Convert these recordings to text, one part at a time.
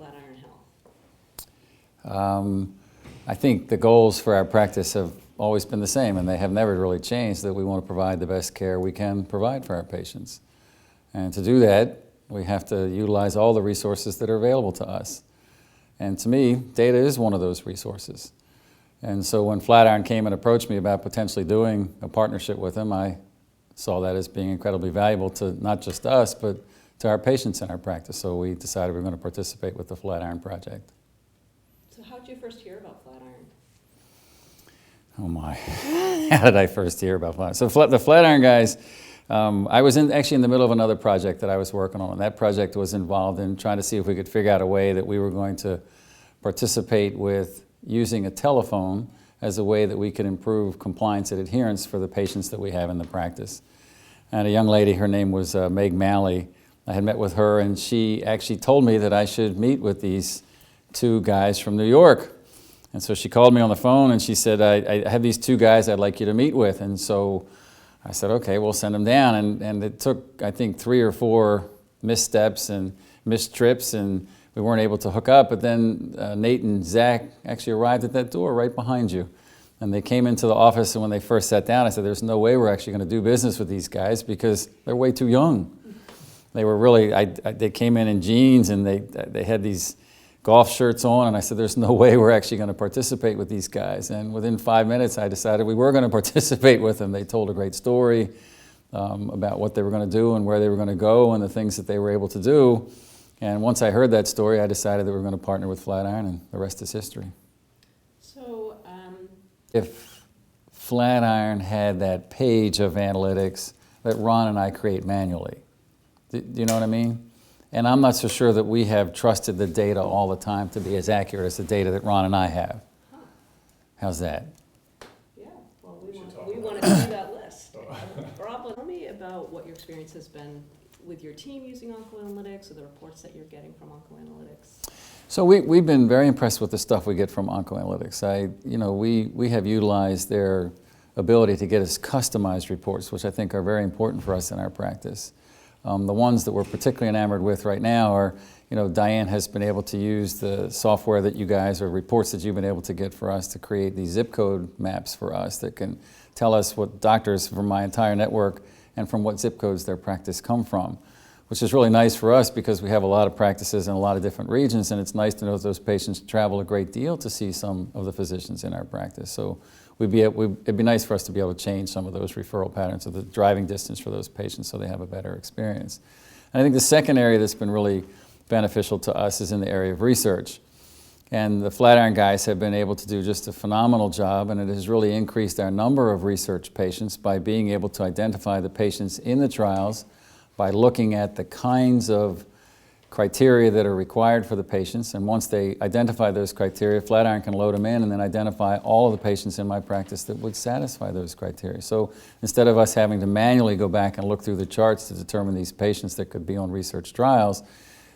Flatiron Health? I think the goals for our practice have always been the same, and they have never really changed, that we want to provide the best care we can provide for our patients. And to do that, we have to utilize all the resources that are available to us. And to me, data is one of those resources. And so when Flatiron came and approached me about potentially doing a partnership with them, I saw that as being incredibly valuable to not just us, but to our patients in our practice. So we decided we were going to participate with the Flatiron Project. So how did you first hear about Flatiron? Oh my, how did I first hear about Flatiron? So the Flatiron guys, I was actually in the middle of another project that I was working on, and that project was involved in trying to see if we could figure out a way that we were going to participate with using a telephone as a way that we could improve compliance and adherence for the patients that we have in the practice. And a young lady, her name was Meg Malley. I had met with her, and she actually told me that I should meet with these two guys from New York. And so she called me on the phone and she said, I have these two guys I'd like you to meet with. And so I said, okay, we'll send them down. And it took, I think, 3 or 4 missteps and missed trips, and we weren't able to hook up. But then Nate and Zach actually arrived at that door right behind you. And they came into the office, and when they first sat down, I said, there's no way we're actually going to do business with these guys because they're way too young. They were really, they came in jeans, and they had these golf shirts on, and I said, there's no way we're actually going to participate with these guys. And within 5 minutes, I decided we were going to participate with them. They told a great story about what they were going to do and where they were going to go and the things that they were able to do. And once I heard that story, I decided that we were going to partner with Flatiron, and the rest is history. So, if Flatiron had that page of analytics that Ron and I create manually, do you know what I mean? And I'm not so sure that we have trusted the data all the time to be as accurate as the data that Ron and I have. huh. How's that? Yeah, well, we want to see that list. Rob, tell me about what your experience has been with your team using OncoAnalytics, or the reports that you're getting from OncoAnalytics. So we've been very impressed with the stuff we get from OncoAnalytics. We have utilized their ability to get us customized reports, which I think are very important for us in our practice. The ones that we're particularly enamored with right now are, Diane has been able to use the software that you guys, or reports that you've been able to get for us, to create these zip code maps for us that can tell us what doctors from my entire network and from what zip codes their practice come from, which is really nice for us because we have a lot of practices in a lot of different regions, and it's nice to know that those patients travel a great deal to see some of the physicians in our practice. So it'd be nice for us to be able to change some of those referral patterns of the driving distance for those patients so they have a better experience. And I think the second area that's been really beneficial to us is in the area of research. And the Flatiron guys have been able to do just a phenomenal job, and it has really increased our number of research patients by being able to identify the patients in the trials by looking at the kinds of criteria that are required for the patients. And once they identify those criteria, Flatiron can load them in and then identify all of the patients in my practice that would satisfy those criteria. So instead of us having to manually go back and look through the charts to determine these patients that could be on research trials,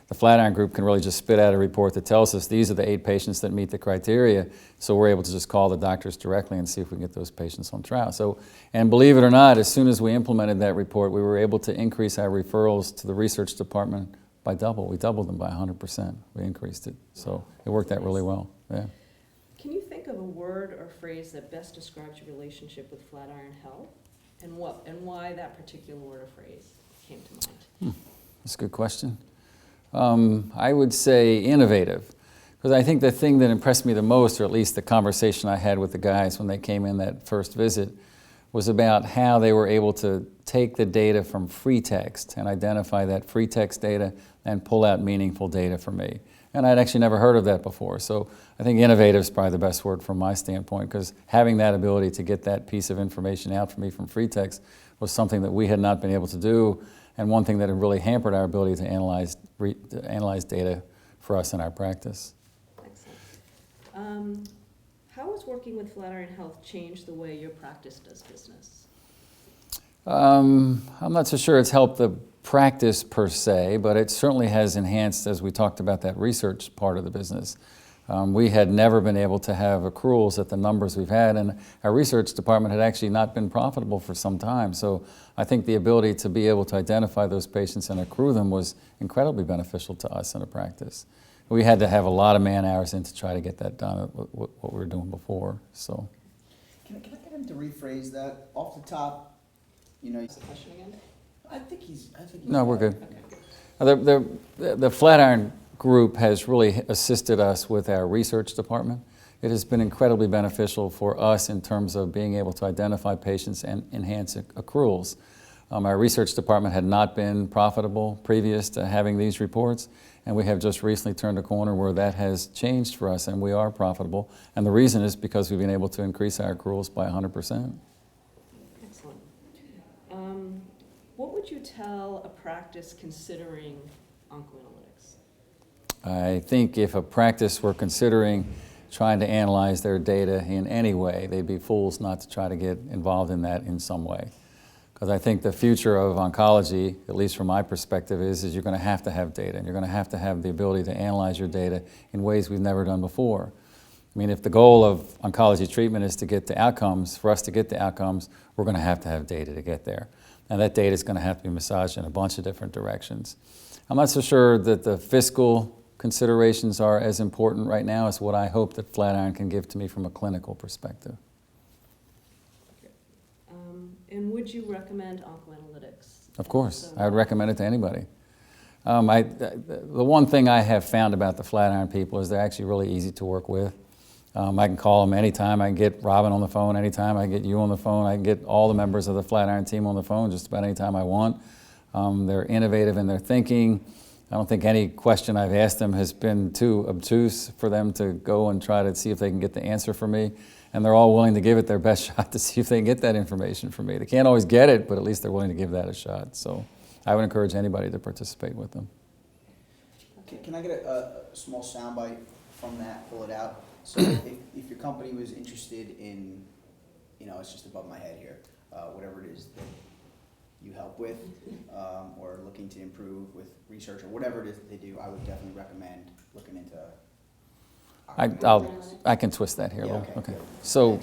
the Flatiron group can really just spit out a report that tells us these are the 8 patients that meet the criteria, so we're able to just call the doctors directly and see if we can get those patients on trial. So, and believe it or not, as soon as we implemented that report, we were able to increase our referrals to the research department by double. We doubled them by 100%. We increased it. So it worked out really well. Yeah. Can you think of a word or phrase that best describes your relationship with Flatiron Health, and why that particular word or phrase came to mind? That's a good question. I would say innovative, because I think the thing that impressed me the most, or at least the conversation I had with the guys when they came in that first visit, was about how they were able to take the data from free text and identify that free text data and pull out meaningful data for me. And I'd actually never heard of that before. So I think innovative is probably the best word from my standpoint, because having that ability to get that piece of information out for me from free text was something that we had not been able to do, and one thing that had really hampered our ability to analyze data for us in our practice. Excellent. How has working with Flatiron Health changed the way your practice does business? I'm not so sure it's helped the practice per se, but it certainly has enhanced, as we talked about, that research part of the business. We had never been able to have accruals at the numbers we've had, and our research department had actually not been profitable for some time. So I think the ability to be able to identify those patients and accrue them was incredibly beneficial to us in a practice. We had to have a lot of man hours in to try to get that done, what we were doing before, so. Can I get him to rephrase that off the top? You know, What's the question again? I think he's. No, we're good. Okay. The Flatiron group has really assisted us with our research department. It has been incredibly beneficial for us in terms of being able to identify patients and enhance accruals. Our research department had not been profitable previous to having these reports, and we have just recently turned a corner where that has changed for us and we are profitable. And the reason is because we've been able to increase our accruals by 100%. Excellent. What would you tell a practice considering oncoanalytics? I think if a practice were considering trying to analyze their data in any way, they'd be fools not to try to get involved in that in some way. Because I think the future of oncology, at least from my perspective, is you're going to have data, and you're going to have the ability to analyze your data in ways we've never done before. I mean, if the goal of oncology treatment is to get to outcomes, for us to get to outcomes, we're going to have data to get there. And that data is going to have to be massaged in a bunch of different directions. I'm not so sure that the fiscal considerations are as important right now as what I hope that Flatiron can give to me from a clinical perspective. And would you recommend oncoanalytics? Of course, I would recommend it to anybody. The one thing I have found about the Flatiron people is they're actually really easy to work with. I can call them anytime. I can get Robin on the phone anytime. I can get you on the phone. I can get all the members of the Flatiron team on the phone just about any time I want. They're innovative in their thinking. I don't think any question I've asked them has been too obtuse for them to go and try to see if they can get the answer for me. And they're all willing to give it their best shot to see if they can get that information from me. They can't always get it, but at least they're willing to give that a shot. So I would encourage anybody to participate with them. Can I get a small soundbite from that? Pull it out. So if your company was interested in, you know, it's just above my head here, whatever it is that you help with, or looking to improve with research or whatever it is that they do, I would definitely recommend looking into. I can twist that here a Yeah, little. okay. So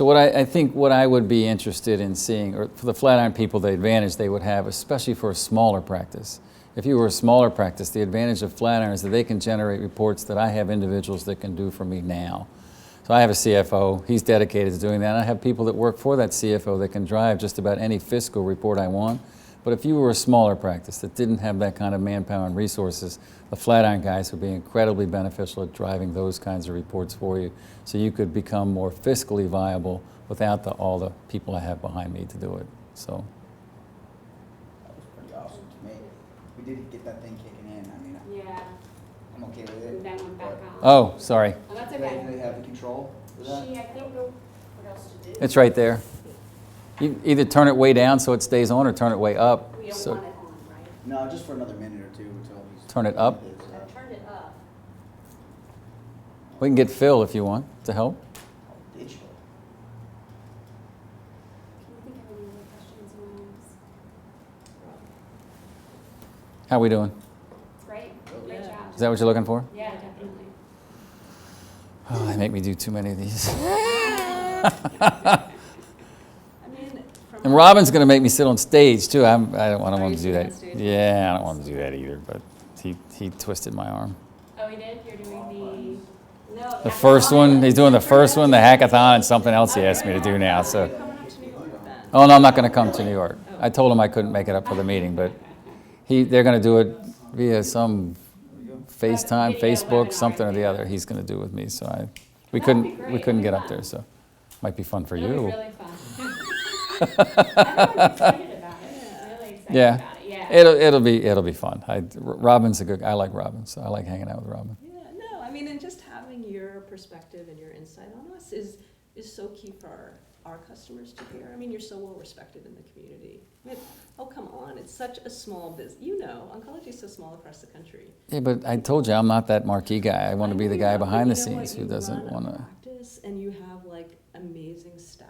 what I think what I would be interested in seeing, or for the Flatiron people, the advantage they would have, especially for a smaller practice. If you were a smaller practice, the advantage of Flatiron is that they can generate reports that I have individuals that can do for me now. So I have a CFO, he's dedicated to doing that. I have people that work for that CFO that can drive just about any fiscal report I want. But if you were a smaller practice that didn't have that kind of manpower and resources, the Flatiron guys would be incredibly beneficial at driving those kinds of reports for you, so you could become more fiscally viable without all the people I have behind me to do it. So. That was pretty awesome to me. We did get that thing kicking in. I mean, Yeah, I'm okay with it. that went back on. Oh, sorry. Oh, that's Do okay. they have the control for that? She, I think, what else to do? It's right there. You either turn it way down so it stays on, or turn it way up. We don't So want it on, right? No, just for another minute or two until he's. turn it up. I've turned it up. We can get Phil if you want to help. Digital. Can you think of any other questions you want to ask? How we doing? Great, great Yeah. job. Is that what you're looking for? Yeah, definitely. Oh, they make me do too many of these. I mean, from And Robin's going to make me sit on stage too. I don't want Are him you to do sitting that. on stage? Yeah, I don't want him to do that either. But he twisted my arm. Oh, he did? You're doing the... No. The first one, he's doing the first one, the hackathon, and something else he asked me to do now. So, coming up to New York then. oh no, I'm not going to come to New York. I told him I couldn't make it up for the meeting, but they're going to do it via some FaceTime, Facebook, something or the other. He's going to do it with me. So we couldn't get up there. So might be fun for It was you. really fun. Everyone's excited about it. Really excited Yeah. about it. Yeah. It'll be fun. Robin's I like Robin, so I like hanging out with Robin. Yeah, no, I mean, and just having your perspective and your insight on us is so key for our customers to hear. I mean, you're so well respected in the community. I mean, oh, come on, it's such a small business. You know, oncology is so small across the country. Yeah, but I told you I'm not that marquee guy. I want to be the guy behind the You know what? scenes who You doesn't run a want to. practice and you have like amazing staff,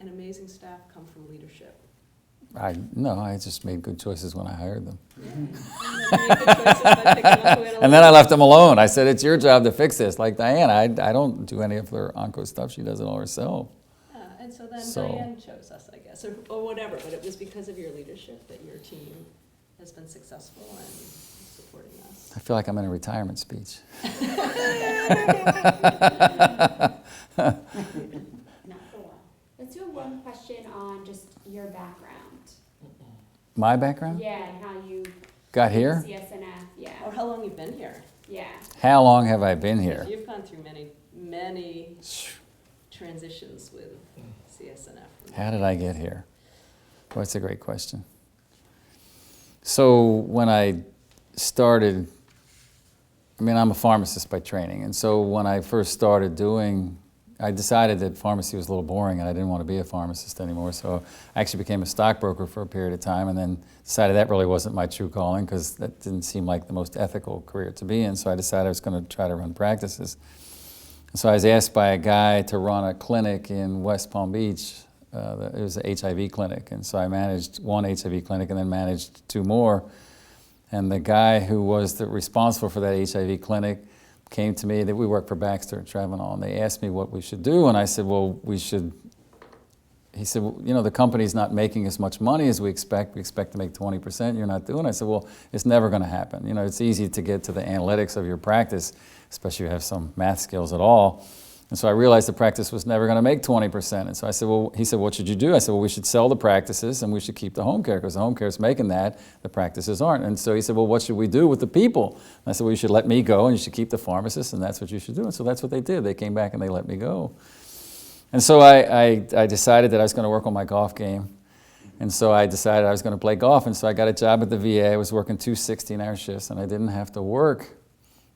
and amazing staff come from leadership. I just made good choices when I hired them. Yeah. And then you make good choices by picking oncoanalytics. And then I left them alone. I said, it's your job to fix this. Like Diane, I don't do any of her onco stuff. She does it all herself. And so then So- Diane chose us, I guess, or whatever, but it was because of your leadership that your team has been successful and supporting us. I feel like I'm in a retirement speech. Not for a while. Let's do one question on just your background. My background? Yeah, and how you Got here? CSNF, yeah. Or how long you've been here? Yeah. How long have I been here? Because you've gone through many transitions with CSNF. How did I get here? Well, that's a great question. So when I started, I'm a pharmacist by training, and so when I first started I decided that pharmacy was a little boring and I didn't want to be a pharmacist anymore, so I actually became a stockbroker for a period of time and then decided that really wasn't my true calling because that didn't seem like the most ethical career to be in, so I decided I was going to try to run practices. So I was asked by a guy to run a clinic in West Palm Beach. It was an HIV clinic, and so I managed one HIV clinic and then managed 2 more. And the guy who was responsible for that HIV clinic came to me. That we worked for Baxter and Travenol, and they asked me what we should do, and I said, well, we should. He said, well, the company's not making as much money as we expect. We expect to make 20%. You're not doing it. I said, well, it's never going to happen. It's easy to get to the analytics of your practice, especially if you have some math skills at all. And so I realized the practice was never going to make 20%. And so I said, well, he said, what should you do? I said, well, we should sell the practices and we should keep the home care because the home care is making that, the practices aren't. And so he said, well, what should we do with the people? And I said, well, you should let me go and you should keep the pharmacists and that's what you should do. And so that's what they did. They came back and they let me go. And so I decided that I was going to work on my golf game. And so I decided I was going to play golf. And so I got a job at the VA. I was working 2 16-hour shifts and I didn't have to work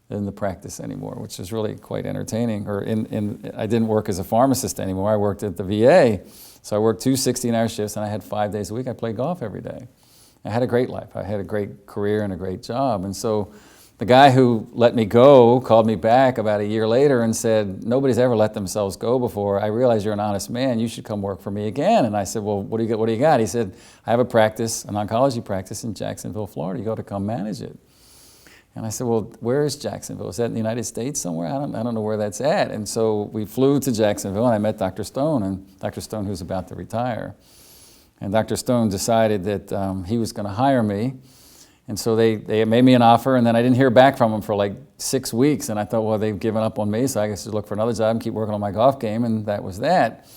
in the practice anymore, which is really quite entertaining. I didn't work as a pharmacist anymore. I worked at the VA. So I worked 2 16-hour shifts and I had 5 days a week. I played golf every day. I had a great life. I had a great career and a great job. And so the guy who let me go called me back about a year later and said, nobody's ever let themselves go before. I realize you're an honest man. You should come work for me again. And I said, well, what do you got? He said, I have a practice, an oncology practice in Jacksonville, Florida. You got to come manage it. And I said, well, where is Jacksonville? Is that in the United States somewhere? I don't know where that's at. And so we flew to Jacksonville, and I met Dr. Stone, and Dr. Stone, who's about to retire. And Dr. Stone decided that he was going to hire me. And so they made me an offer, and then I didn't hear back from them for like 6 weeks. And I thought, well, they've given up on me, so I guess I'd look for another job and keep working on my golf game, and that was that.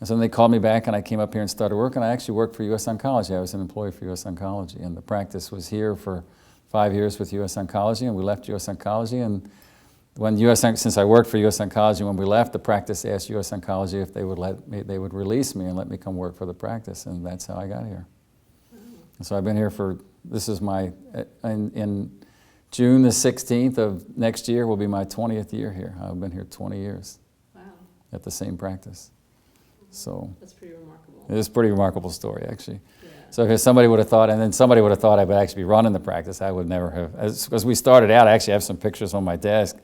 And so then they called me back, and I came up here and started working. I actually worked for U.S. Oncology. I was an employee for U.S. Oncology, and the practice was here for 5 years with U.S. Oncology, and we left U.S. Oncology. And since I worked for U.S. Oncology, when we left, the practice asked U.S. Oncology if they would release me and let me come work for the practice, and that's how I got here. And so I've been here in June the 16th of next year will be my 20th year here. I've been here 20 years. Wow. At the same practice. So that's pretty remarkable. It is a pretty remarkable story, actually. Yeah. So if somebody would have thought, and then somebody would have thought I would actually be running the practice, I would never have. As we started out, I actually have some pictures on my desk.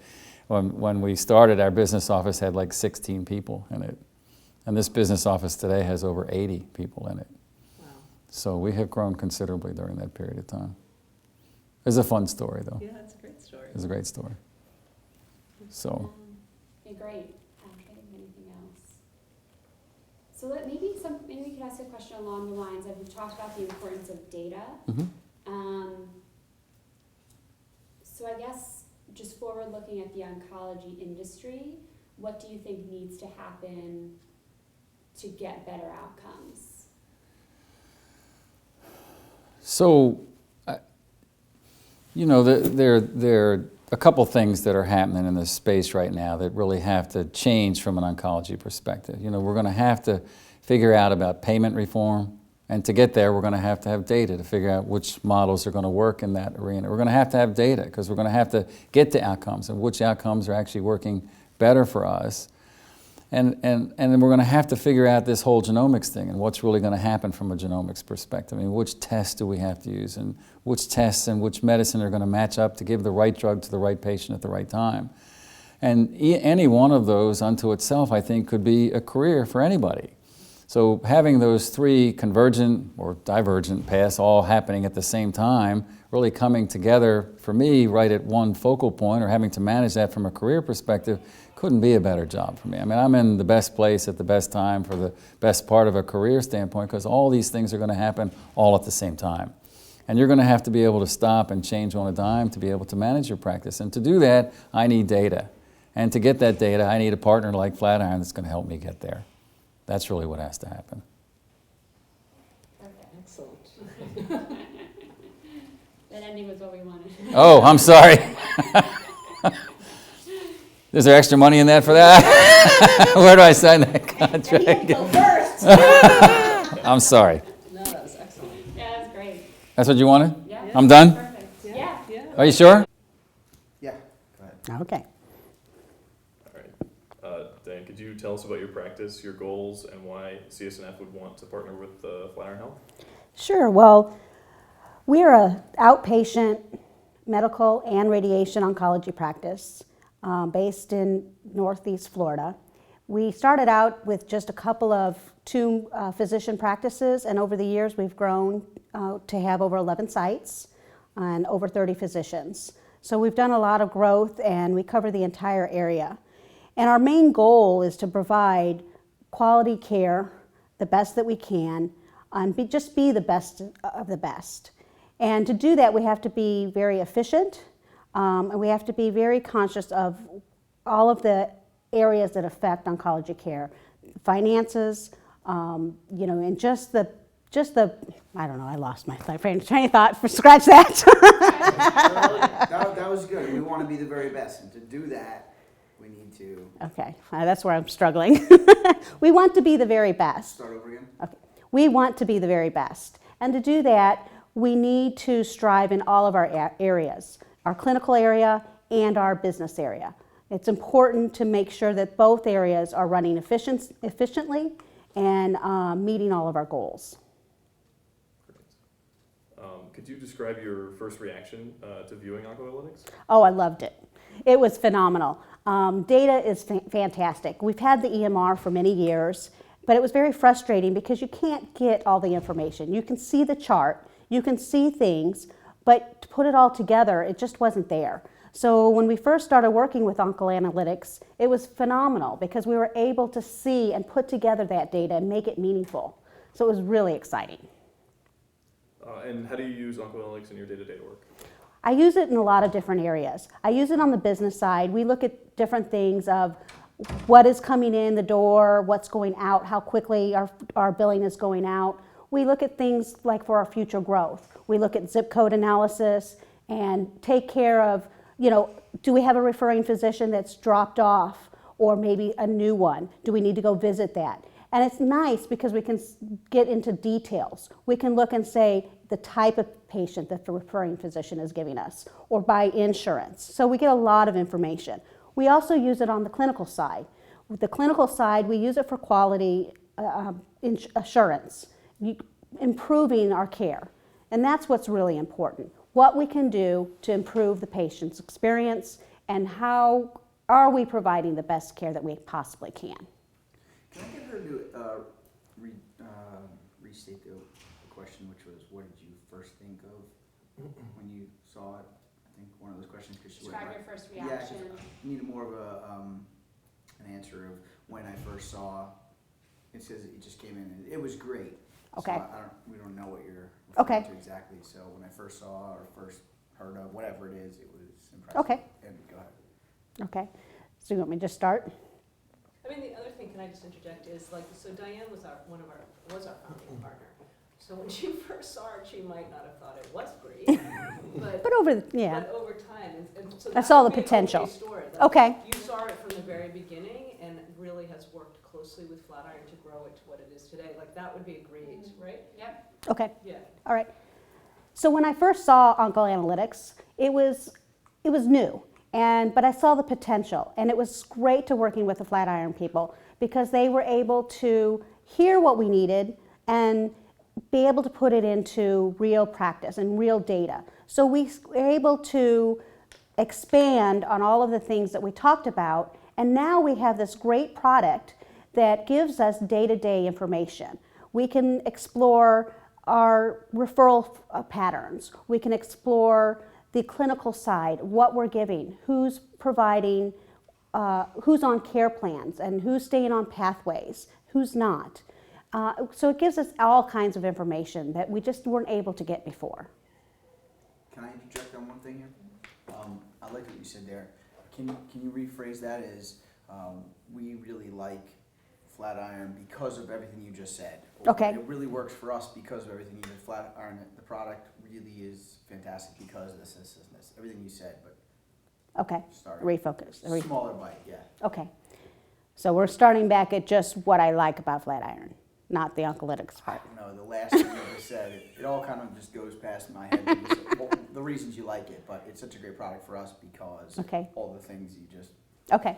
When we started, our business office had like 16 people in it. And this business office today has over 80 people in it. Wow. So we have grown considerably during that period of time. It's a fun story, though. Yeah, it's a great story. It's a great story. So. Okay, great. Okay, anything else? So maybe we could ask a question along the lines of, we've talked about the importance of data. Mm-hmm. So I guess just forward looking at the oncology industry, what do you think needs to happen to get better outcomes? So, there are a couple things that are happening in this space right now that really have to change from an oncology perspective. We're going to have to figure out about payment reform, and to get there, we're going to have data to figure out which models are going to work in that arena. We're going to have data because we're going to have to get to outcomes and which outcomes are actually working better for us. And then we're going to have to figure out this whole genomics thing and what's really going to happen from a genomics perspective. Which tests do we have to use, and which tests and which medicine are going to match up to give the right drug to the right patient at the right time. And any one of those unto itself, I think, could be a career for anybody. So having those 3 convergent or divergent paths all happening at the same time, really coming together for me right at one focal point, or having to manage that from a career perspective, couldn't be a better job for me. I'm in the best place at the best time for the best part of a career standpoint because all these things are going to happen all at the same time. And you're going to have to be able to stop and change on a dime to be able to manage your practice. And to do that, I need data. And to get that data, I need a partner like Flatiron that's going to help me get there. That's really what has to happen. Excellent. That ending was what we wanted. Oh, I'm sorry. Is there extra money in that for that? Where do I sign that contract? Go first. I'm sorry. No, that was excellent. Yeah, that was great. That's what you wanted? Yeah. I'm done? Perfect. Yeah. Yeah. Are you sure? Yeah, go ahead. Okay. All right. Dan, could you tell us about your practice, your goals, and why CSNF would want to partner with Flatiron Health? Sure. Well, we're a outpatient medical and radiation oncology practice based in Northeast Florida. We started out with just a couple of two physician practices, and over the years we've grown to have over 11 sites and over 30 physicians. So we've done a lot of growth, and we cover the entire area. And our main goal is to provide quality care, the best that we can, and just be the best of the best. And to do that, we have to be very efficient, and we have to be very conscious of all of the areas that affect oncology care, finances, and just the I don't know, I lost my train of thought. Scratch that. That was good. We want to be the very best, and to do that, we need to Okay, that's where I'm struggling. We want to be the very best. start over again. Okay. We want to be the very best. And to do that, we need to strive in all of our areas, our clinical area and our business area. It's important to make sure that both areas are running efficiently and meeting all of our goals. Could you describe your first reaction to viewing Oncoanalytics? Oh, I loved it. It was phenomenal. Data is fantastic. We've had the EMR for many years, but it was very frustrating because you can't get all the information. You can see the chart, you can see things, but to put it all together, it just wasn't there. So when we first started working with Oncoanalytics, it was phenomenal because we were able to see and put together that data and make it meaningful. So it was really exciting. And how do you use Oncoanalytics in your day-to-day work? I use it in a lot of different areas. I use it on the business side. We look at different things of what is coming in the door, what's going out, how quickly our billing is going out. We look at things like for our future growth. We look at zip code analysis and take care of, do we have a referring physician that's dropped off or maybe a new one? Do we need to go visit that? And it's nice because we can get into details. We can look and say the type of patient that the referring physician is giving us or by insurance. So we get a lot of information. We also use it on the clinical side. With the clinical side, we use it for quality assurance, improving our care. And that's what's really important. What we can do to improve the patient's experience and how are we providing the best care that we possibly can. Can I get her to restate the question, which was, what did you first think of when you saw it? I think one of those questions, because she Describe went your first Yeah, reaction. I need more of an answer of when I first saw. It says it just came in and it was great. Okay. So we don't know what you're Okay. referring to exactly. So when I first saw or first heard of whatever it is, it was impressive. Okay. And go ahead. Okay, so you want me to just start? I mean, the other thing, can I just interject, is so Diane was our founding partner. So when she first saw it, she might not have thought it was great, But over time, and so I saw the would be an potential. okay story. Okay. You saw it from the very beginning and really has worked closely with Flatiron to grow it to what it is today. That would be agreed, right? Yep. Okay, Yeah. all right. So when I first saw Oncoanalytics, it was new. But I saw the potential, and it was great to working with the Flatiron people because they were able to hear what we needed and be able to put it into real practice and real data. So we were able to expand on all of the things that we talked about, and now we have this great product that gives us day-to-day information. We can explore our referral patterns. We can explore the clinical side, what we're giving, who's providing, who's on care plans, and who's staying on pathways, who's not. So it gives us all kinds of information that we just weren't able to get before. Can I interject on one thing here? I like what you said there. Can you rephrase that as, we really like Flatiron because of everything you just said? Or Okay. It really works for us because of everything you did. Flatiron, the product really is fantastic because of this, everything you said, but Okay, start. refocus. Smaller bite, yeah. Okay, so we're starting back at just what I like about Flatiron, not the oncolytics part. No, the last thing you just said, it all kind of just goes past my head. Well, the reasons you like it, but it's such a great product for us because Okay. all the things you just. Okay.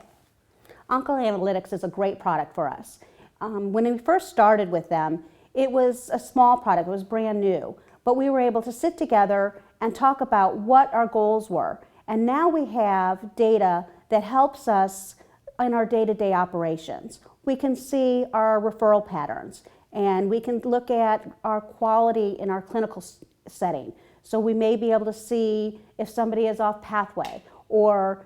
OncoAnalytics is a great product for us. When we first started with them, it was a small product, it was brand new, but we were able to sit together and talk about what our goals were. And now we have data that helps us in our day-to-day operations. We can see our referral patterns, and we can look at our quality in our clinical setting. So we may be able to see if somebody is off pathway, or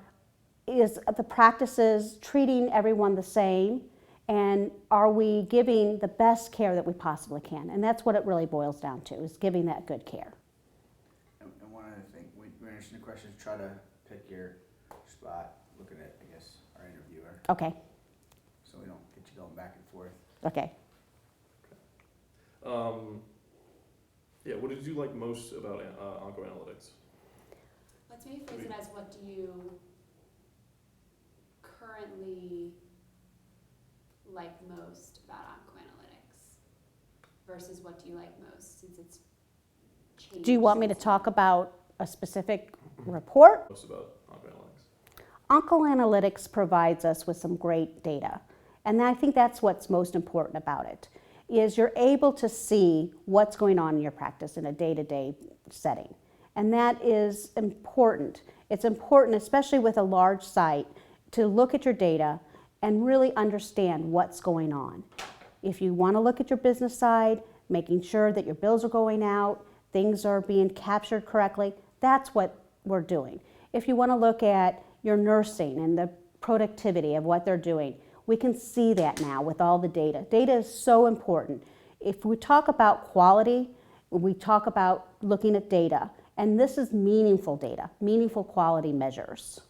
is the practices treating everyone the same, and are we giving the best care that we possibly can? And that's what it really boils down to, is giving that good care. And one other thing, we're interested in questions, try to pick your spot, looking at, I guess, our interviewer, Okay, so we don't get you going back and forth. okay. Yeah, what did you like most about OncoAnalytics? Let's maybe phrase it as, what do you currently like most about OncoAnalytics versus what do you like most, since it's changed? Do you want me to since talk then? about a specific report? Most about OncoAnalytics? OncoAnalytics provides us with some great data, and I think that's what's most important about it, is you're able to see what's going on in your practice in a day-to-day setting. And that is important. It's important, especially with a large site, to look at your data and really understand what's going on. If you want to look at your business side, making sure that your bills are going out, things are being captured correctly, that's what we're doing. If you want to look at your nursing and the productivity of what they're doing, we can see that now with all the data. Data is so important. If we talk about quality, we talk about looking at data, and this is meaningful data, meaningful quality measures.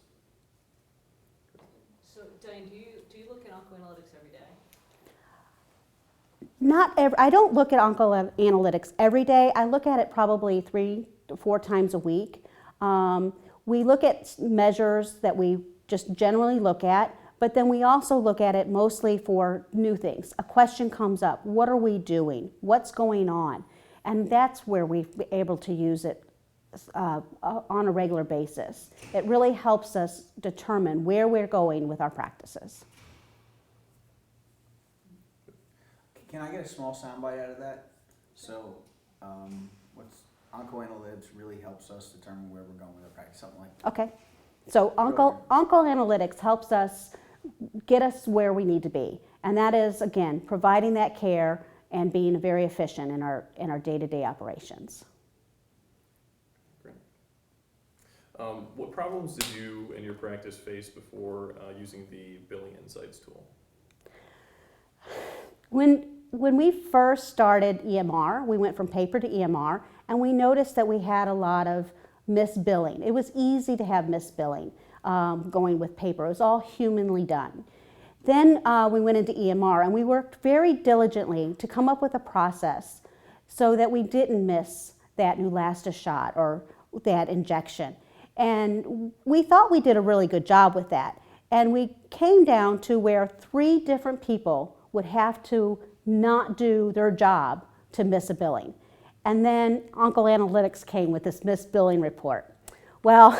So Diane, do you look at OncoAnalytics every day? I don't look at OncoAnalytics every day. I look at it probably 3 to 4 times a week. We look at measures that we just generally look at, but then we also look at it mostly for new things. A question comes up, what are we doing? What's going on? And that's where we're able to use it on a regular basis. It really helps us determine where we're going with our practices. Can I get a small soundbite out of that? So, what's OncoAnalytics really helps us determine where we're going with our practice, something like. Okay, so OncoAnalytics helps us get us where we need to be, and that is, again, providing that care and being very efficient in our day-to-day operations. Great. What problems did you and your practice face before using the Billing Insights tool? When we first started EMR, we went from paper to EMR, and we noticed that we had a lot of misbilling. It was easy to have misbilling going with paper. It was all humanly done. Then we went into EMR, and we worked very diligently to come up with a process so that we didn't miss that Neulasta shot or that injection. And we thought we did a really good job with that. And we came down to where 3 different people would have to not do their job to miss a billing. And then OncoAnalytics came with this missed billing report. Well,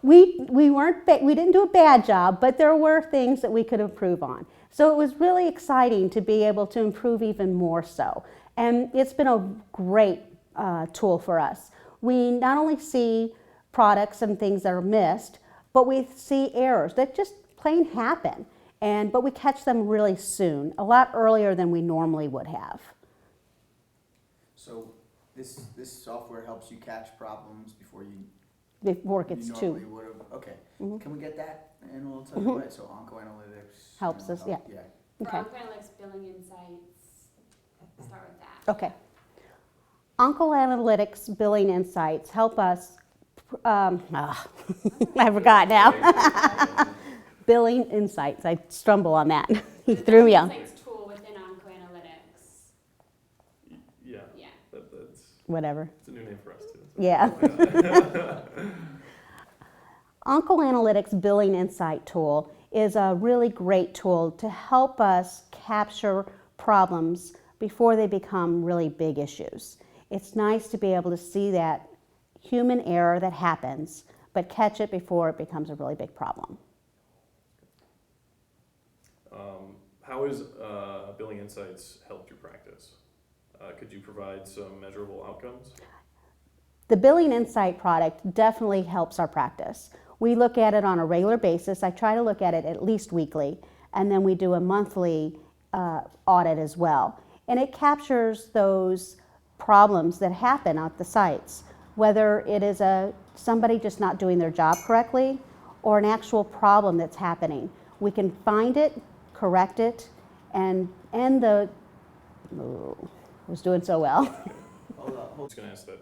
we didn't do a bad job, but there were things that we could improve on. So it was really exciting to be able to improve even more so. And it's been a great tool for us. We not only see products and things that are missed, but we see errors that just plain happen. But we catch them really soon, a lot earlier than we normally would have. So this software helps you catch problems before you Before it gets normally too, would have. Okay, Mhm. Can we get that in a little type of way? So OncoAnalytics Helps us, yeah. For okay, OncoAnalytics Billing Insights, start with that. okay. OncoAnalytics billing insights help us, I forgot now. Billing insights, I stumble on that. You threw me off. Insights tool within OncoAnalytics. Yeah, Yeah. that's, Whatever. it's a new name for us too. Yeah. OncoAnalytics billing insight tool is a really great tool to help us capture problems before they become really big issues. It's nice to be able to see that human error that happens, but catch it before it becomes a really big problem. How has Billing Insights helped your practice? Could you provide some measurable outcomes? The billing insight product definitely helps our practice. We look at it on a regular basis. I try to look at it at least weekly, and then we do a monthly audit as well. And it captures those problems that happen at the sites, whether it is somebody just not doing their job correctly or an actual problem that's happening. We can find it, correct it, and the, was doing so well. I was going to ask that.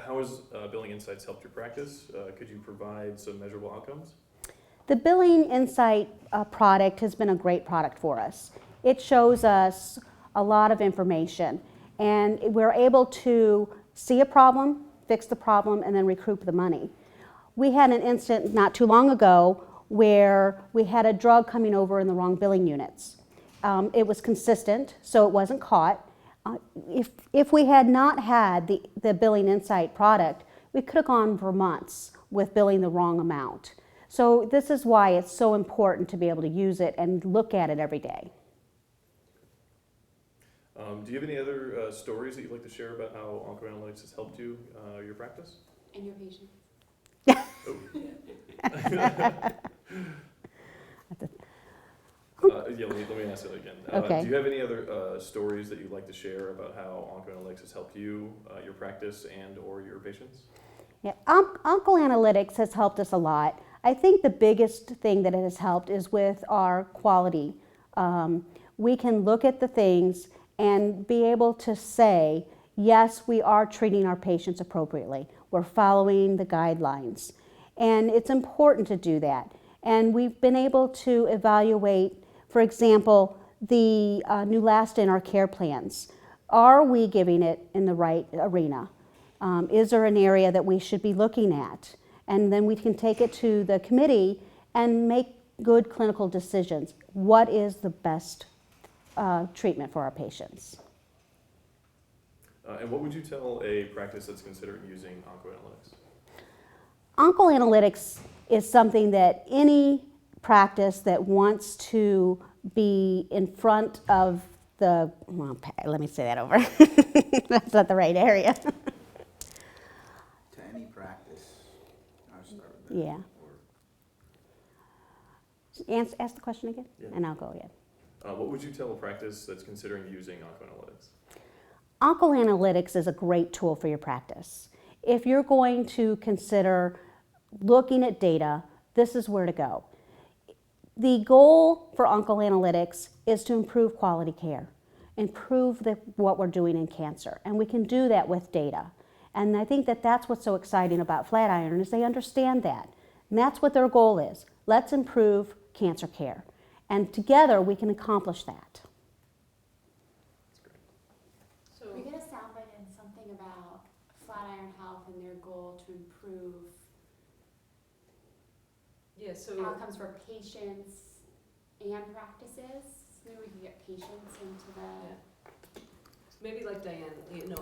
How has Billing Insights helped your practice? Could you provide some measurable outcomes? The Billing Insight product has been a great product for us. It shows us a lot of information, and we're able to see a problem, fix the problem, and then recoup the money. We had an incident not too long ago where we had a drug coming over in the wrong billing units. It was consistent, so it wasn't caught. If we had not had the Billing Insight product, we could have gone for months with billing the wrong amount. So this is why it's so important to be able to use it and look at it every day. Do you have any other stories that you'd like to share about how OncoAnalytics has helped you, your practice? And your patients. Yeah, let me ask it again. Okay. Do you have any other stories that you'd like to share about how OncoAnalytics has helped you, your practice, and or your patients? Yeah, OncoAnalytics has helped us a lot. I think the biggest thing that it has helped is with our quality. We can look at the things and be able to say, yes, we are treating our patients appropriately. We're following the guidelines. And it's important to do that. And we've been able to evaluate, for example, the Neulasta in our care plans. Are we giving it in the right arena? Is there an area that we should be looking at? And then we can take it to the committee and make good clinical decisions. What is the best treatment for our patients? And what would you tell a practice that's considering using OncoAnalytics? OncoAnalytics is something that any practice that wants to be in front of the, well, let me say that over. That's not the right area. To any practice, I'll start with that. Yeah. Ask the question again, Yeah. and I'll go again. What would you tell a practice that's considering using OncoAnalytics? OncoAnalytics is a great tool for your practice. If you're going to consider looking at data, this is where to go. The goal for OncoAnalytics is to improve quality care, improve what we're doing in cancer, and we can do that with data. And I think that that's what's so exciting about Flatiron is they understand that. And that's what their goal is. Let's improve cancer care. And together we can accomplish that. So, We're going to soundbite in something about Flatiron Health and their goal to improve yeah, so, outcomes for patients and practices. Maybe we can get patients into the. yeah. Maybe like Diane,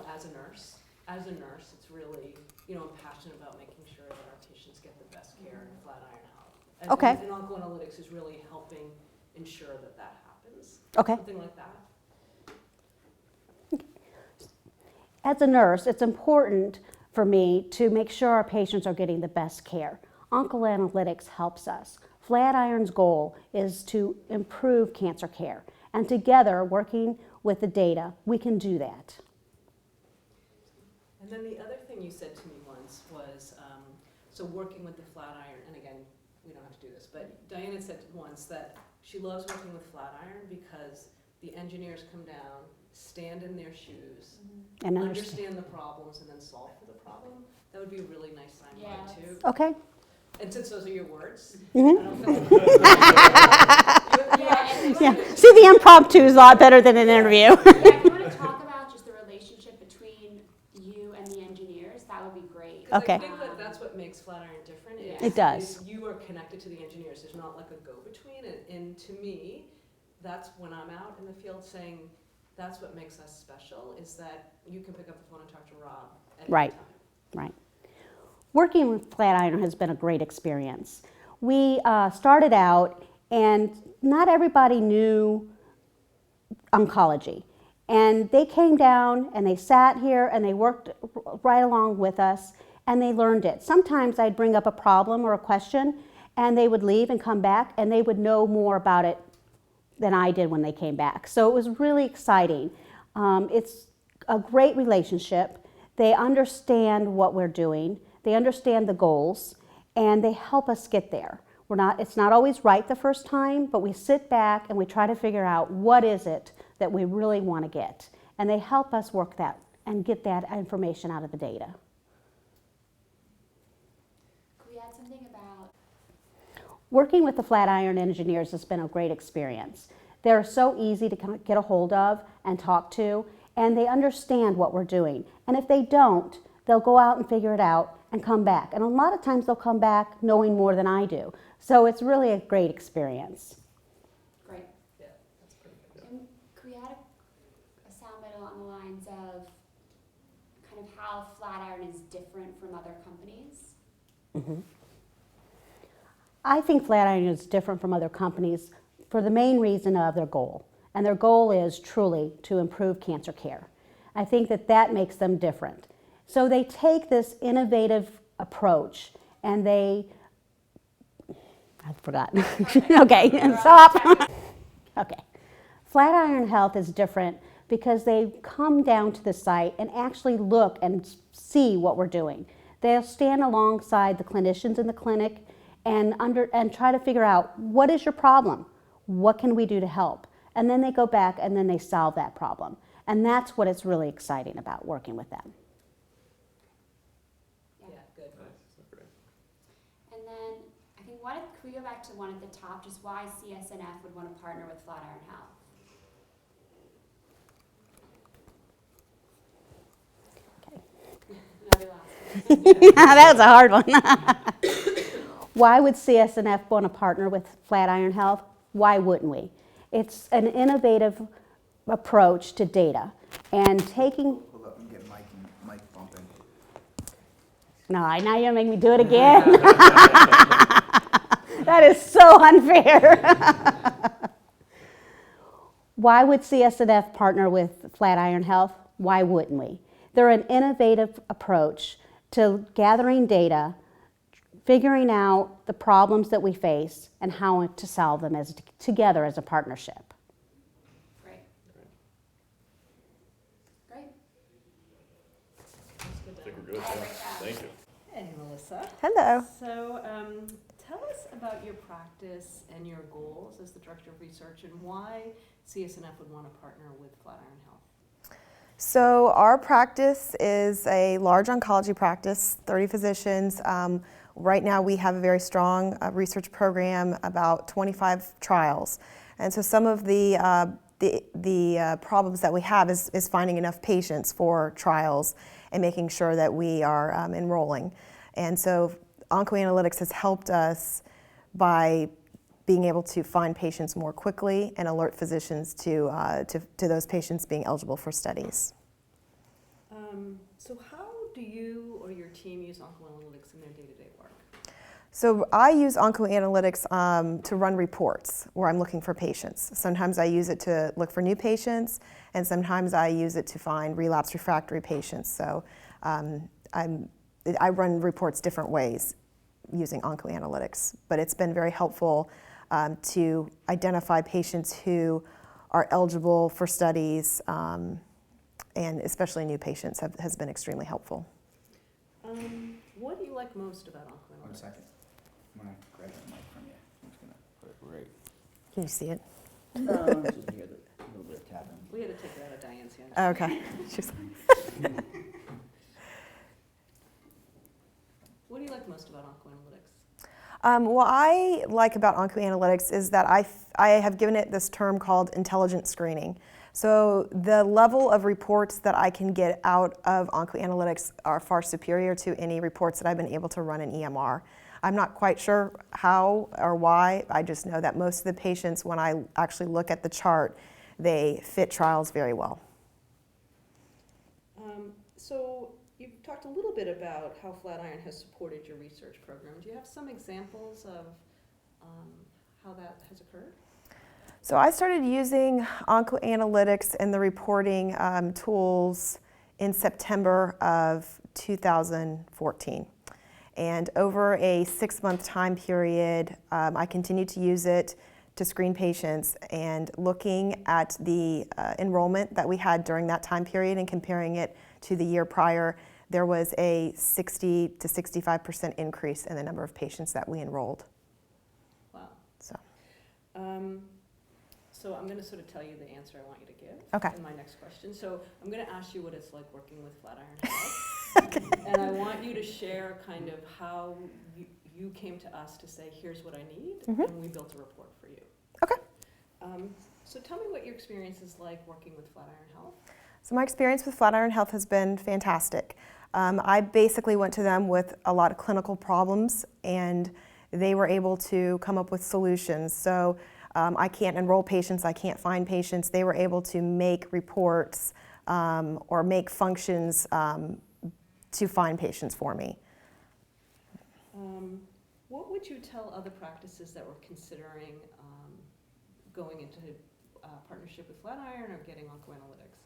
as a nurse, it's really, I'm passionate about making sure that our patients get the best care in Flatiron Health. Okay. And OncoAnalytics is really helping ensure that that happens. Okay. Something like that. As a nurse, it's important for me to make sure our patients are getting the best care. OncoAnalytics helps us. Flatiron's goal is to improve cancer care. And together, working with the data, we can do that. And then the other thing you said to me once was, so working with the Flatiron, and again, we don't have to do this, but Diane had said once that she loves working with Flatiron because the engineers come down, stand in their shoes, And understand the problems, and then solve for the problem. That would be a really nice Yeah, timeline too. Okay. And since those are your words, Mhm. I don't feel like Yeah. See, the impromptu is a lot better than an interview. Yeah, if you want to talk about just the relationship between you and the engineers, that would be great. Because Okay. I think that that's what makes Flatiron different. Is, It does. is you are connected to the engineers. There's not like a go-between. And to me, that's when I'm out in the field saying, that's what makes us special, is that you can pick up the phone and talk to Rob at any Right. time. Right. Working with Flatiron has been a great experience. We started out, and not everybody knew oncology. And they came down and they sat here and they worked right along with us and they learned it. Sometimes I'd bring up a problem or a question and they would leave and come back and they would know more about it than I did when they came back. So it was really exciting. It's a great relationship. They understand what we're doing. They understand the goals and they help us get there. It's not always right the first time, but we sit back and we try to figure out what is it that we really want to get. And they help us work that and get that information out of the data. Could we add something about? Working with the Flatiron engineers has been a great experience. They're so easy to get a hold of and talk to, and they understand what we're doing. And if they don't, they'll go out and figure it out and come back. And a lot of times they'll come back knowing more than I do. So it's really a great experience. Great. Yeah, that's pretty good. And could we add a soundbite along the lines of kind of how Flatiron is different from other companies? Mm-hmm. I think Flatiron is different from other companies for the main reason of their goal. And their goal is truly to improve cancer care. I think that makes them different. So they take this innovative approach and I've forgotten. Okay, stop. Okay. Flatiron Health is different because they come down to the site and actually look and see what we're doing. They'll stand alongside the clinicians in the clinic and try to figure out, what is your problem? What can we do to help? And then they go back and then they solve that problem. And that's what it's really exciting about working with them. Yeah, good. Nice, great. And then I think could we go back to one at the top, just why CSNF would want to partner with Flatiron Health? Another last one. That was a hard one. Why would CSNF want to partner with Flatiron Health? Why wouldn't we? It's an innovative approach to data and taking... Hold up, I'm getting mic bumping. No, now you're going to make me do it again? That is so unfair. Why would CSNF partner with Flatiron Health? Why wouldn't we? They're an innovative approach to gathering data, figuring out the problems that we face, and how to solve them together as a partnership. Great. Great. I think we're good, All yeah. right, Thank you. Hey, Melissa. Hello. So tell us about your practice and your goals as the Director of Research and why CSNF would want to partner with Flatiron Health. So our practice is a large oncology practice, 30 physicians. Right now we have a very strong research program, about 25 trials. And so some of the problems that we have is finding enough patients for trials and making sure that we are enrolling. And so OncoAnalytics has helped us by being able to find patients more quickly and alert physicians to those patients being eligible for studies. So how do you or your team use OncoAnalytics in their day-to-day work? So I use OncoAnalytics to run reports where I'm looking for patients. Sometimes I use it to look for new patients, and sometimes I use it to find relapse refractory patients. So I run reports different ways using OncoAnalytics, but it's been very helpful to identify patients who are eligible for studies, and especially new patients has been extremely helpful. What do you like most about OncoAnalytics? 1 second. I'm gonna grab that mic from you. I'm just gonna put it right. Can you see it? Just here a little bit. Catherine. We had to take it out of Diane's hand. Okay. She's- What do you like most about oncoanalytics? What I like about oncoanalytics is that I have given it this term called intelligent screening. So the level of reports that I can get out of oncoanalytics are far superior to any reports that I've been able to run in EMR. I'm not quite sure how or why. I just know that most of the patients, when I actually look at the chart, they fit trials very well. So you've talked a little bit about how Flatiron has supported your research program. Do you have some examples of how that has occurred? So I started using oncoanalytics and the reporting tools in September of 2014. And over a 6-month time period, I continued to use it to screen patients, and looking at the enrollment that we had during that time period and comparing it to the year prior, there was a 60 to 65% increase in the number of patients that we enrolled. Wow. So. So I'm going to sort of tell you the answer I want you to give Okay. in my next question. So I'm going to ask you what it's like working with Flatiron Health. And I want you to share kind of how you came to us to say, here's what I need, and we built a report for you. Okay. So tell me what your experience is like working with Flatiron Health. So my experience with Flatiron Health has been fantastic. I basically went to them with a lot of clinical problems, and they were able to come up with solutions. So I can't enroll patients, I can't find patients. They were able to make reports or make functions to find patients for me. What would you tell other practices that were considering going into partnership with Flatiron or getting oncoanalytics?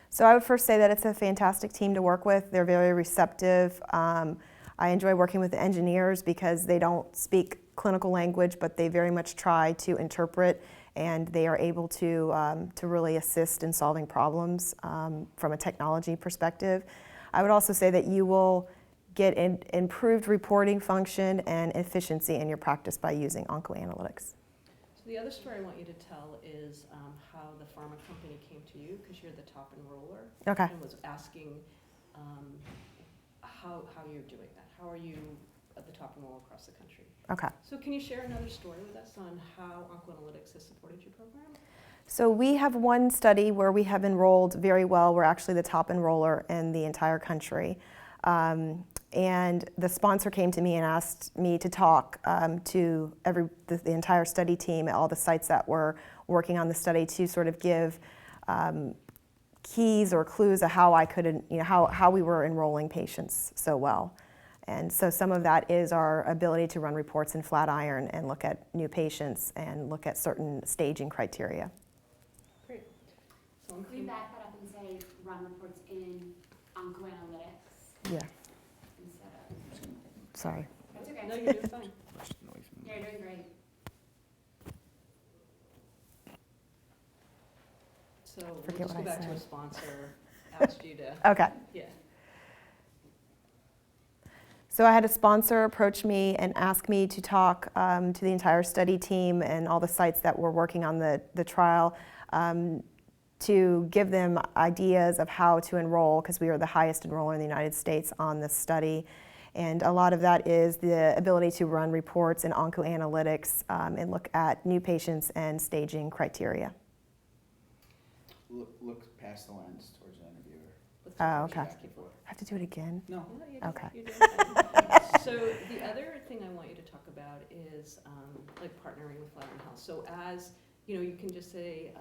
So I would first say that it's a fantastic team to work with. They're very receptive. I enjoy working with the engineers because they don't speak clinical language, but they very much try to interpret, and they are able to really assist in solving problems from a technology perspective. I would also say that you will get improved reporting function and efficiency in your practice by using oncoanalytics. So the other story I want you to tell is how the pharma company came to you, because you're the top enroller. Okay. And was asking how you're doing that. How are you at the top enroller across the country? Okay. So can you share another story with us on how oncoanalytics has supported your program? So we have one study where we have enrolled very well. We're actually the top enroller in the entire country. And the sponsor came to me and asked me to talk to the entire study team at all the sites that were working on the study to sort of give keys or clues of how I could, how we were enrolling patients so well. And so some of that is our ability to run reports in Flatiron and look at new patients and look at certain staging criteria. Great. So Can we back that up and say run reports in oncoanalytics Yeah, instead of? sorry. That's okay. No, you're doing fine. Yeah, you're doing great. So we'll Forget just what go I back to a said. sponsor, asked you to, Okay. yeah. So I had a sponsor approach me and ask me to talk to the entire study team and all the sites that were working on the trial to give them ideas of how to enroll, because we are the highest enroller in the United States on this study. And a lot of that is the ability to run reports in oncoanalytics and look at new patients and staging criteria. Look past the lens towards the interviewer. Oh, Push okay. back and forth. I have to do it again? No. No, you're doing- Okay. you're doing fine. So the other thing I want you to talk about is like partnering with Flatiron Health. So as, you can just say,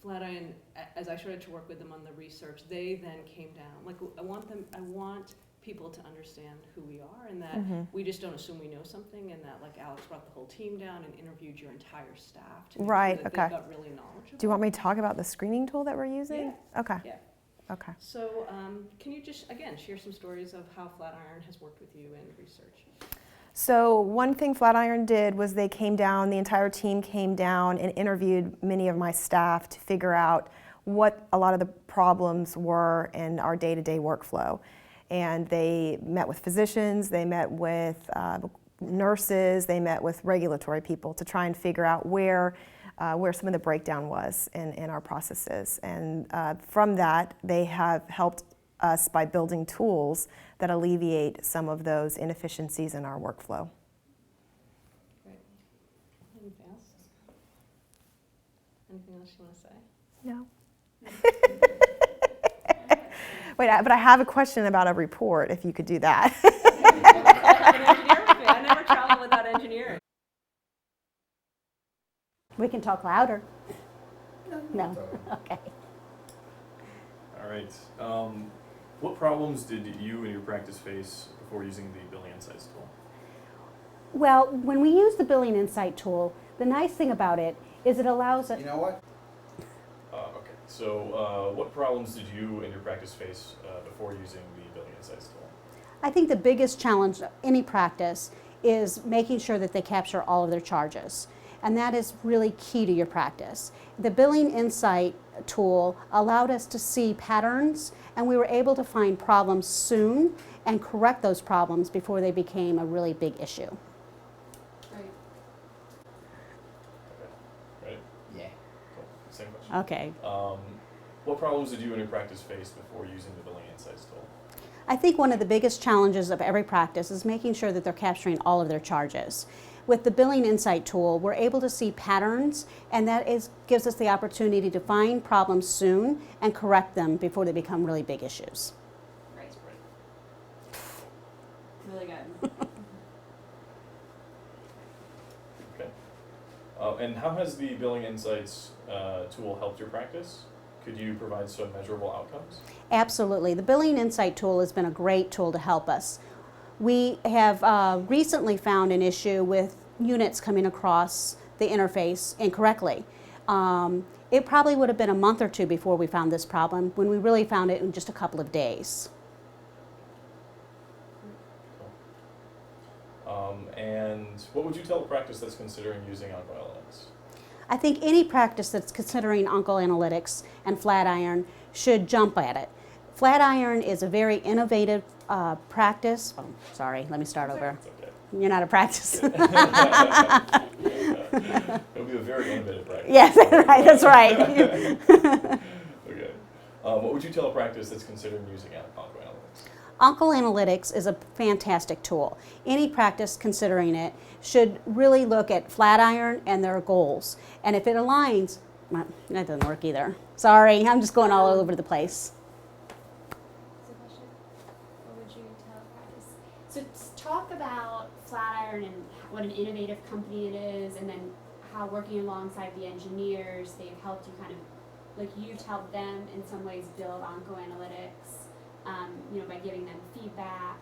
Flatiron, as I started to work with them on the research, they then came down. Like, I want people to understand who we are, and that we just don't assume we know something, and that, like, Alex brought the whole team down and interviewed your entire staff to make Right, sure that okay. they got really knowledgeable. Do you want me to talk about the screening tool that we're using? Yeah. Okay. Yeah. Okay. So can you just, again, share some stories of how Flatiron has worked with you in research? So one thing Flatiron did was they came down, the entire team came down and interviewed many of my staff to figure out what a lot of the problems were in our day-to-day workflow. And they met with physicians, they met with nurses, they met with regulatory people to try and figure out where where some of the breakdown was in our processes. And from that, they have helped us by building tools that alleviate some of those inefficiencies in our workflow. Great. Anything else? Anything else you want to say? No. Wait, but I have a question about a report, if you could do that. An engineer with me. I never travel without engineering. We can talk louder. No? Okay. All right. What problems did you and your practice face before using the Billing Insights tool? Well, when we use the Billing Insight tool, the nice thing about it is it allows us. You know what? Okay. So, what problems did you and your practice face before using the Billing Insights tool? I think the biggest challenge of any practice is making sure that they capture all of their charges. And that is really key to your practice. The Billing Insight tool allowed us to see patterns, and we were able to find problems soon and correct those problems before they became a really big issue. Right. Okay. Right? Yeah. Cool. Same question. Okay. What problems did you and your practice face before using the Billing Insights tool? I think one of the biggest challenges of every practice is making sure that they're capturing all of their charges. With the Billing Insight tool, we're able to see patterns, and that gives us the opportunity to find problems soon and correct them before they become really big issues. Right. Really good. Okay. And how has the Billing Insights tool helped your practice? Could you provide some measurable outcomes? Absolutely. The Billing Insight tool has been a great tool to help us. We have recently found an issue with units coming across the interface incorrectly. It probably would have been a month or two before we found this problem, when we really found it in just a couple of days. And what would you tell a practice that's considering using OncoAnalytics? I think any practice that's considering OncoAnalytics and Flatiron should jump at it. Flatiron is a very innovative practice. Oh, sorry, let me start over. It's okay. You're not a practice. It'll be a very innovative practice. Yes, right, that's right. Okay. What would you tell a practice that's considering using OncoAnalytics? OncoAnalytics is a fantastic tool. Any practice considering it should really look at Flatiron and their goals. And if it aligns, well, that doesn't work either. Sorry, I'm just going all over the place. So question, what would you tell a practice? So talk about Flatiron and what an innovative company it is, and then how working alongside the engineers, they've helped you kind of, like you've helped them in some ways build OncoAnalytics, by giving them feedback.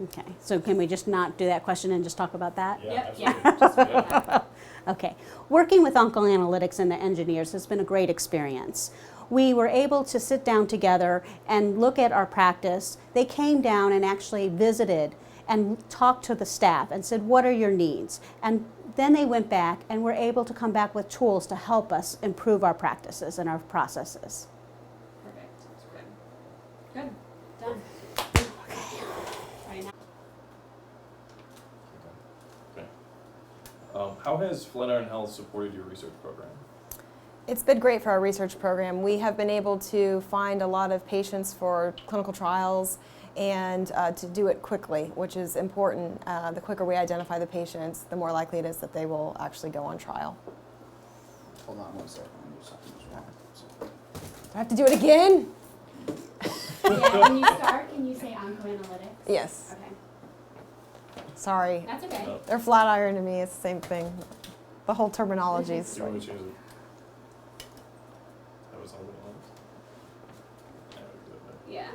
Okay, so can we just not do that question and just talk about that? Yeah, Yep, absolutely. yeah, just feedback. Okay, working with OncoAnalytics and the engineers has been a great experience. We were able to sit down together and look at our practice. They came down and actually visited and talked to the staff and said, what are your needs? And then they went back and were able to come back with tools to help us improve our practices and our processes. Perfect. Good. Done. Right now. Okay. How has Flatiron Health supported your research program? It's been great for our research program. We have been able to find a lot of patients for clinical trials and to do it quickly, which is important. The quicker we identify the patients, the more likely it is that they will actually go on trial. Hold on one second. Let me do something that's wrong. Do I have to do it again? Yeah, when you start, can you say OncoAnalytics? Yes. Okay. Sorry. That's okay. Oh. They're Flatiron to me. It's the same thing. The whole terminology is Do you want me to change it? That was all the ones? Yeah, we can do it there. Yeah.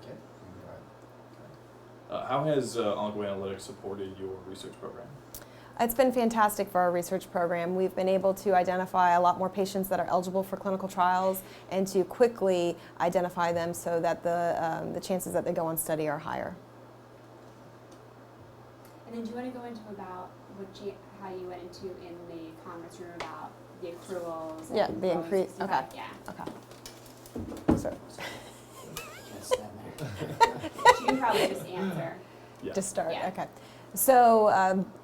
Okay. Go ahead. How has OncoAnalytics supported your research program? It's been fantastic for our research program. We've been able to identify a lot more patients that are eligible for clinical trials and to quickly identify them so that the chances that they go on study are higher. And then do you want to go into about how you went into in the conference room about the accruals? Yeah, and the growing increase. system? Okay. Yeah. Okay. So, Can't stand there. You can probably just answer. Yeah. to start, Yeah. okay. So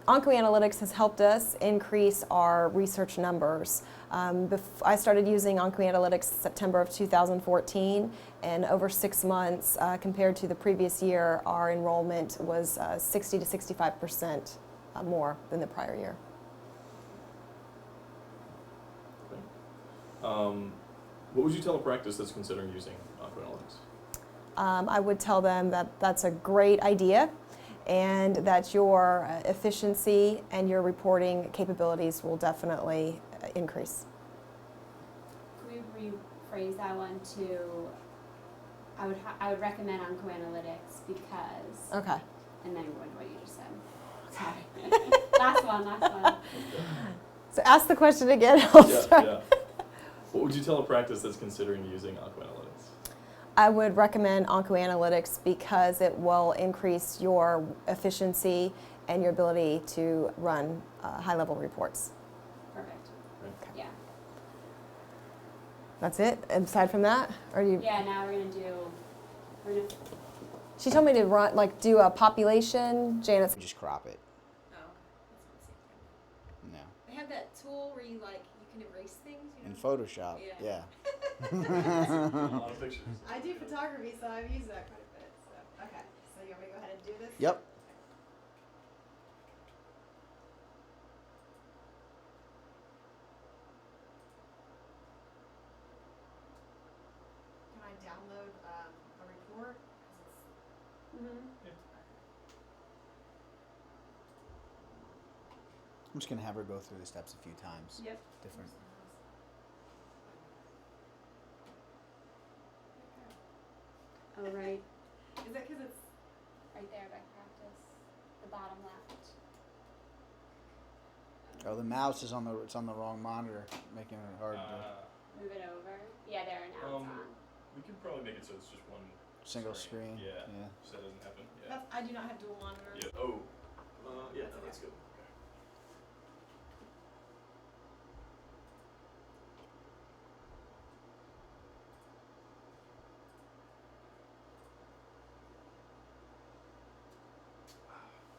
OncoAnalytics has helped us increase our research numbers. I started using OncoAnalytics September of 2014, and over 6 months compared to the previous year, our enrollment was 60 to 65% more than the prior year. What would you tell a practice that's considering using OncoAnalytics? I would tell them that that's a great idea and that your efficiency and your reporting capabilities will definitely increase. Could we rephrase that one to, I would recommend OncoAnalytics because, Okay. and then what you just said. Sorry. last one. So ask the question again. I'll start. Yeah. What would you tell a practice that's considering using OncoAnalytics? I would recommend OncoAnalytics because it will increase your efficiency and your ability to run high-level reports. Perfect. Okay. Yeah. That's it? Aside from that? Or you? Yeah, now we're gonna She told me to do a population. Janet's. Just crop it. Oh, that's not the same thing. No. They have that tool where you can erase things. In Photoshop. Yeah. Yeah. A lot of pictures. I do photography, so I've used that quite a bit. So okay, so you want me to go ahead and do this? Yep. Can I download a report? 'Cause it's I'm just gonna have her go through the steps a few times. Yep. Different. Oh, right. Is that because it's Right there by practice. The bottom left. Oh, the mouse is on the wrong monitor, making it hard to Move it over. Yeah, there, now it's on. We could probably make it so it's just one single screen. Yeah. Yeah. So that doesn't happen. Yeah. I do not have dual monitors. Yeah. Oh. Yeah. No, that's good. Okay.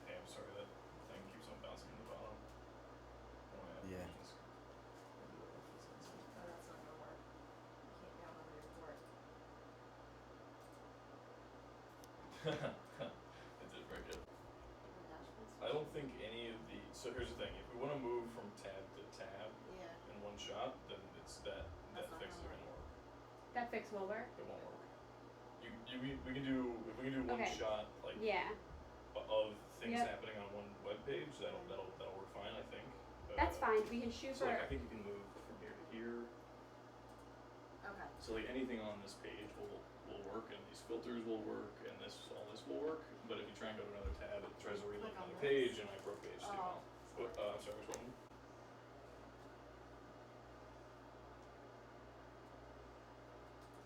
Hey, I'm sorry that thing keeps on bouncing in the bottom. Oh, Yeah. Oh, that's not gonna work. You can't download the report. It did break it. I don't think any of the. So here's the thing: if we want to move from tab to tab Yeah. in one shot, then it's that That's not fix gonna isn't gonna work. That fix will work. It won't work. We can do if we can do one Okay. shot like Yeah. of things Yep. happening on one web page. That'll work fine, I think. That's fine. We can shoot So for. like, I think you can move from here to here. Okay. So like anything on this page will work, and these filters will work, and all this will work. But if you try and go to another tab, it tries to reload Click on another this. page, and I broke page two. Oh. I'm sorry, which one?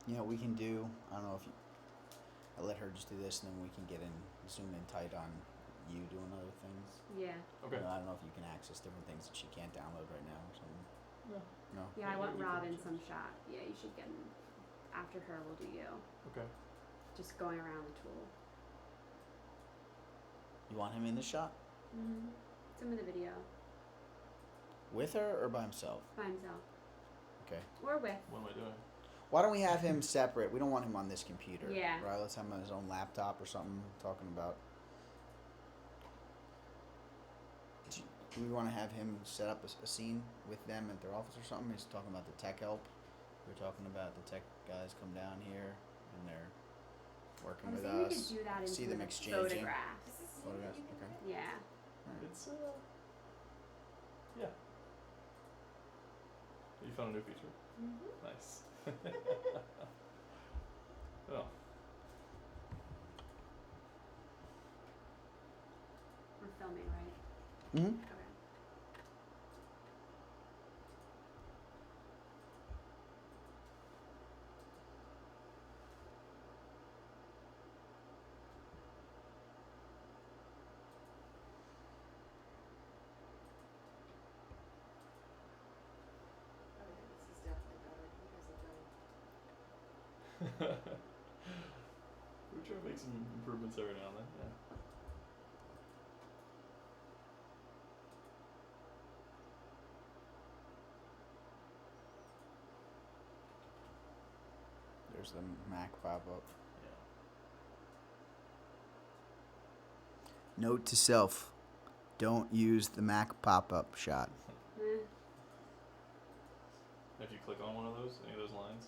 You know, we can do. I don't know if you. I let her just do this, and then we can get in, zoom in tight on you doing other things. Yeah. Okay. You know, I don't know if you can access different things that she can't download right now or something. No. No. Yeah, I Yeah, want we can Rob in check. some shot. Yeah, you should get him. After her, we'll do you. Okay. Just going around the tool. You want him in the shot Mm-hmm. Some of the video with her or by himself? by himself Okay. or with. What am I doing? Why don't we have him separate? We don't want him on this computer. Yeah. Right. Let's have him on his own laptop or something. Talking about. Do we want to have him set up a scene with them at their office or something? He's talking about the tech help. We're talking about the tech guys come down here and they're working I was with thinking we us. could do that See into them the exchanging. photographs. Photographs. Okay. Yeah. It's yeah. You found a new feature. Mm-hmm. Nice. Oh. We're filming, right? Mm-hmm. Okay. Okay, this is definitely better. You guys have done. We try to make some improvements every now and then. Yeah. There's the Mac pop-up. Yeah. Note to self, don't use the Mac pop-up shot. If you click on one of those, any of those lines.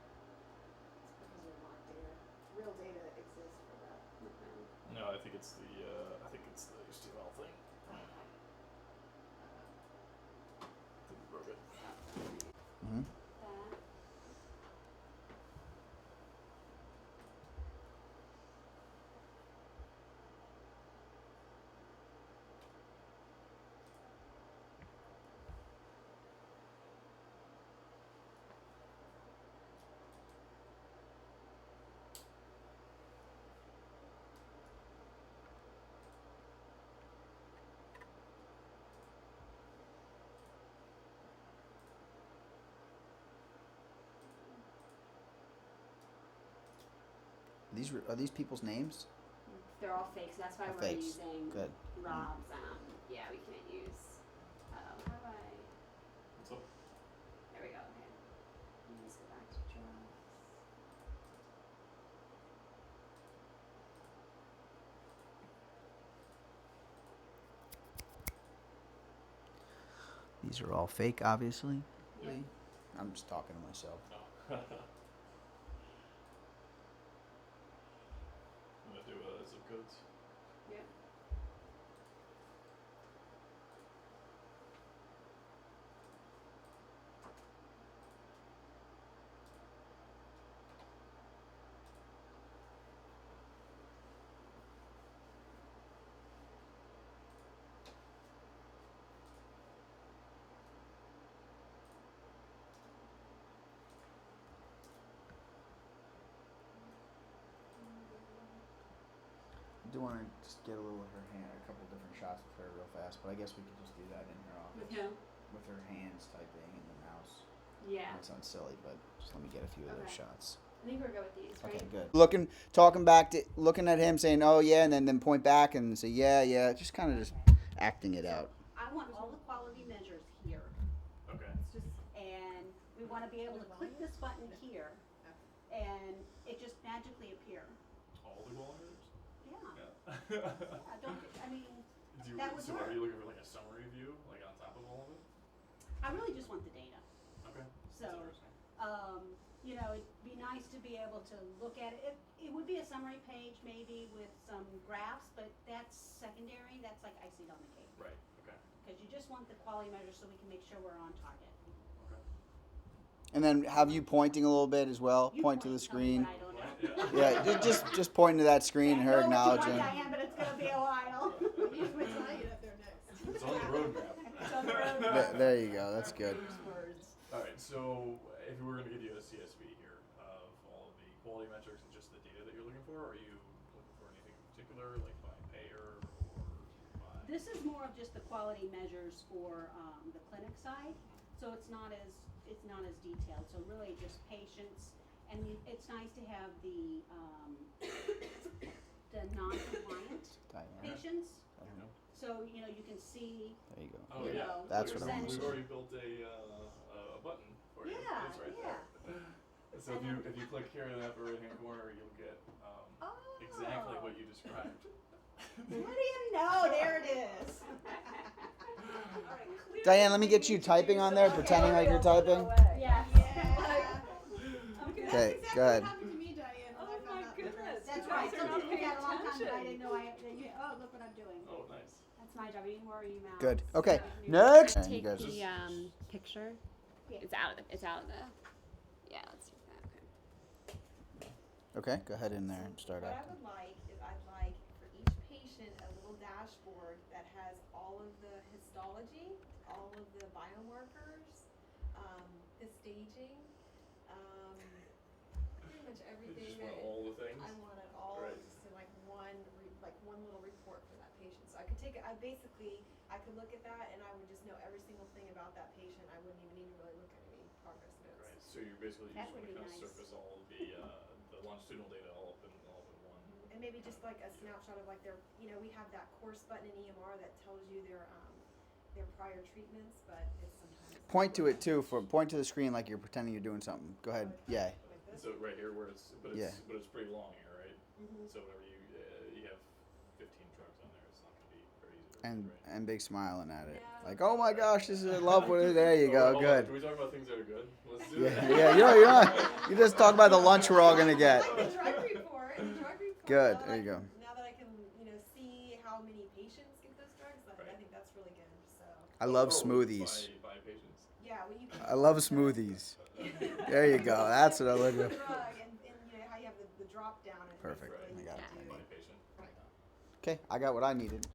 Because they're not data, real data that exists for that. No, I think it's the HTML thing. I think we broke it. Mm-hmm. That. Are these people's names? They're all fake, so that's why Oh, we're fakes. using Good. Rob's. Yeah, we can't use. How do I? What's up? There we go. Okay. Let me just go back to Rob's. These are all fake, obviously. Yep. I'm just talking to myself. No. I'm gonna do zip codes. Yep. I do want to just get a little of her hand, a couple different shots with her real fast, but I guess we could just do that in her office. With who? With her hands typing and the mouse. Yeah. That sounds silly, but just let me get a few of those Okay. shots. I think we're good with these, right? Okay, good. Looking at him, saying, "Oh yeah," and then point back and say, "Yeah, yeah," just kind of just acting it out. I want all the quality measures here, Okay. It's just, and we want to be able to click this button here, and it just magically appear. All the kilometers? Yeah, Yeah. yeah, don't, I mean, Do you, That would so work. are you looking for like a summary view, like on top of all of it? I really just want the data. Okay. So, That's interesting. you know, it'd be nice to be able to look at it. It would be a summary page maybe with some graphs, but that's secondary. That's like icing on the cake. Right. Okay. Because you just want the quality measures so we can make sure we're on target. Okay. And then have you pointing a little bit as well. You Point to the tell me screen. what I don't know. Yeah. Yeah, just pointing to that screen and her I know what you want, acknowledging. Diane, but it's gonna be a while. use my Italian up there next. It's on the roadmap. It's on the road. There you go. That's good. Words. All right. So if we were going to give you a CSV here of all of the quality metrics and just the data that you're looking for, are you looking for anything in particular, like by payer or by? This is more of just the quality measures for the clinic side, so it's not as detailed. So really just patients, and it's nice to have the non-compliant Diane. patients. Diane. So you know you can see. There you go. Oh you yeah. know, That's We've what I want to We've see. already built a button for you. Yeah, It's right yeah. there. So if you click here in the upper right hand corner, you'll get exactly what you described. What do you know? There it is. Diane, let me get you typing on there, pretending like you're typing. Yes. Yeah. Okay, That's exactly go ahead. what happened to me, Diane, when Oh I found my out the goodness. rest. That's You right. guys are Some not people do that a long paying time, but I attention. didn't know oh, look what I'm doing. Oh, nice. That's my job. Any more emails? Good. Okay, You next. Take You guys- the picture. Yeah. It's out of the. Yeah. Let's do that. Okay. Okay, go ahead in there and start What I acting. would like is I'd like for each patient a little dashboard that has all of the histology, all of the biomarkers, the staging, pretty much You everything just that want all the things. I want it all Right. just in like one I basically, I could look at that and I would just know every single thing about that patient. I wouldn't even need to really look at any progress notes. Right, so you're basically That just would want to be kind of nice. surface all of the longitudinal data all up in one. And maybe just like a snapshot of like their, we have that course button in EMR that tells you their prior treatments, but it's sometimes. Point to it too. Point to the screen like you're pretending you're doing something. Go ahead. Yeah. Like this? So right here, where it's Yeah. but it's pretty long here, right? Mhm. So whenever you have 15 drugs on there, it's not going to be very easy to read, right? And big smiling at it. Yeah. Like, oh my gosh, this is I love with it. There you Oh, go. hold on, Good. Can we talk about things that are good? Let's do Yeah, it. yeah. You just talk about the lunch we're all gonna get. Like the drug report. Good, now that there you I go. can- Now that I can, see how many patients get those drugs, I Right. think that's really good. So I love Oh, smoothies. By patients. yeah, well, you can. I love smoothies. There you go. That's what I look The for. drug and how you have the drop down. And Perfect. basically I got it. you By do- patient. Right. Okay, I got what I needed.